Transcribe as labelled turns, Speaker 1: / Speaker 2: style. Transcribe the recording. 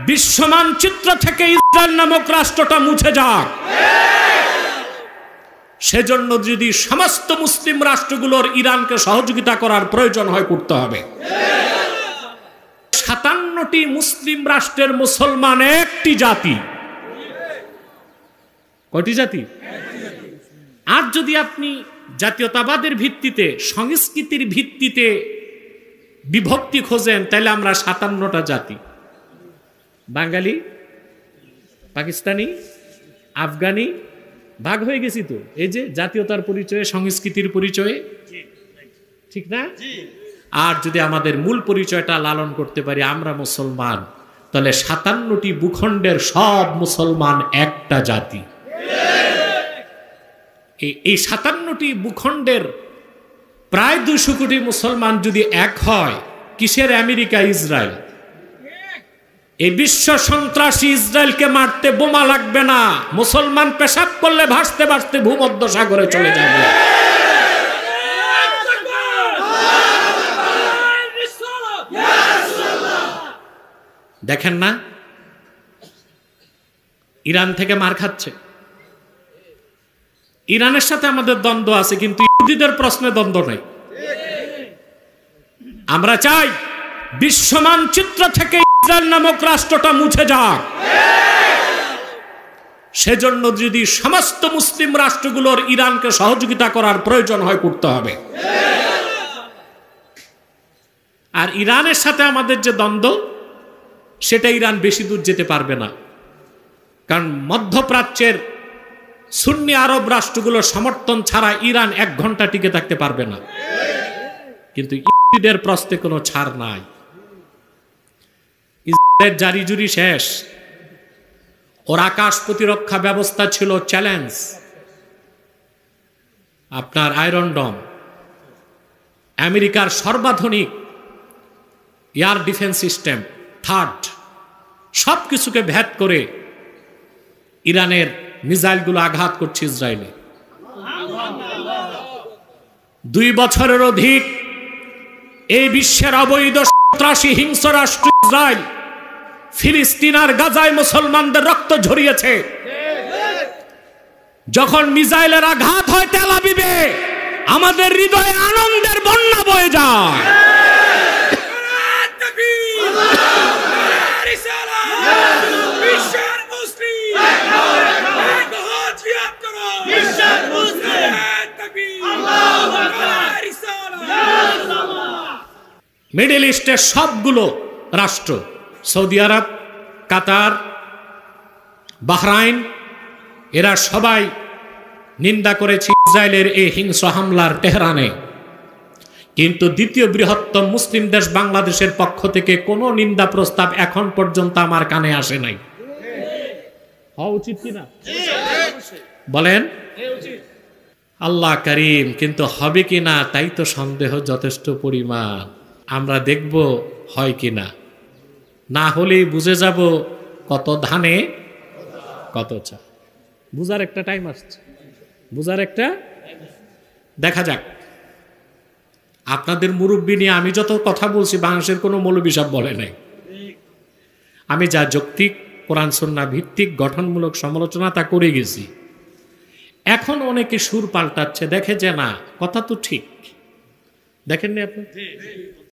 Speaker 1: বিশ্ব মানচিত্র থেকে ইসরায়েল নামক রাষ্ট্রটা মুছে যাক। সেজন্য যদি সমস্ত মুসলিম রাষ্ট্রগুলোর ইরানকে সহযোগিতা করার প্রয়োজন হয় করতে হবে। 57টি মুসলিম রাষ্ট্রের মুসলমান একটি জাতি। কয়টি জাতি? আর যদি আপনি জাতীয়তাবাদের ভিত্তিতে, সংস্কৃতির ভিত্তিতে বিভক্তি খোঁজেন, তাহলে আমরা 57টা জাতি। বাঙালি, পাকিস্তানি, আফগানি ভাগ হয়ে গেছি তো, এই যে জাতীয়তার পরিচয়ে, সংস্কৃতির পরিচয়ে, ঠিক না? আর যদি আমাদের মূল পরিচয়টা লালন করতে পারি, আমরা মুসলমান, তাহলে 57টি ভূখণ্ডের সব মুসলমান একটা জাতি। এই 57টি ভূখণ্ডের প্রায় 200 কোটি মুসলমান যদি এক হয়, কিসের আমেরিকা, ইসরায়েল? এই বিশ্ব সন্ত্রাসী ইসরায়েলকে মারতে বোমা লাগবে না, মুসলমান পেশাব করলে ভাসতে ভাসতে ভূমধ্য সাগরে চলে যাবে। দেখেন না, ইরান থেকে মার খাচ্ছে। ইরানের সাথে আমাদের দ্বন্দ্ব আছে, কিন্তু ইহুদিদের প্রশ্নে দ্বন্দ্ব নেই। আমরা চাই বিশ্ব মানচিত্র থেকে ইসরায়েল নামক রাষ্ট্রটা মুছে যাক। সেজন্য যদি সমস্ত মুসলিম রাষ্ট্রগুলোর ইরানকে সহযোগিতা করার প্রয়োজন হয় করতে হবে। আর ইরানের সাথে আমাদের যে দ্বন্দ্ব, সেটা ইরান বেশি দূর যেতে পারবে না, কারণ মধ্যপ্রাচ্যের সুন্নি আরব রাষ্ট্রগুলোর সমর্থন ছাড়া ইরান 1 ঘন্টা টিকে থাকতে পারবে না। কিন্তু ইহুদিদের প্রশ্নে কোনো ছাড় নাই। ইসরায়েলের জারিজুরি শেষ, ওর আকাশ প্রতিরক্ষা ব্যবস্থা ছিল চ্যালেঞ্জ, আপনার আয়রন ডম, আমেরিকার সর্বাধুনিক এয়ার ডিফেন্স সিস্টেম, থার্ড, সব কিছুকে ভেদ করে ইরানের মিসাইলগুলো আঘাত করছে ইসরায়েলে। 2 বছরের অধিক এই বিশ্বের অবৈধ সন্ত্রাসী হিংস্র রাষ্ট্র ইসরায়েল ফিলিস্তিন আর গাজায় মুসলমানদের রক্ত ঝরিয়েছে। যখন মিসাইলের আঘাত হয় তেল আবিবে, আমাদের হৃদয়ে আনন্দের বন্যা বয়ে যায়। মিডল ইস্টের সবগুলো রাষ্ট্র, সৌদি আরব, কাতার, বাহরাইন, এরা সবাই নিন্দা করেছে ইসরায়েলের এই হিংস্র হামলার তেহরানে। কিন্তু দ্বিতীয় বৃহত্তম মুসলিম দেশ বাংলাদেশের পক্ষ থেকে কোনো নিন্দা প্রস্তাব এখন পর্যন্ত আমার কানে আসে নাই। হওয়া উচিত কিনা বলেন? আল্লাহ করিম, কিন্তু হবে কিনা তাই তো সন্দেহ যথেষ্ট পরিমাণ। আমরা দেখব হয় কিনা, না হলেই বুঝে যাব কত ধানে কত চা। বুঝার একটা টাইম আসছে, বুঝার একটা, দেখা যাক। আপনাদের মুরব্বী নিয়ে আমি যত কথা বলছি, বাংলাদেশের কোনো মৌলবী সাহেব বলে নাই। আমি যা যৌক্তিক কোরআন সুন্নাহ ভিত্তিক গঠনমূলক সমালোচনা তা করে গেছি। এখন অনেকে সুর পাল্টাচ্ছে, দেখে যে না কথা তো ঠিক। দেখেননি আপনি?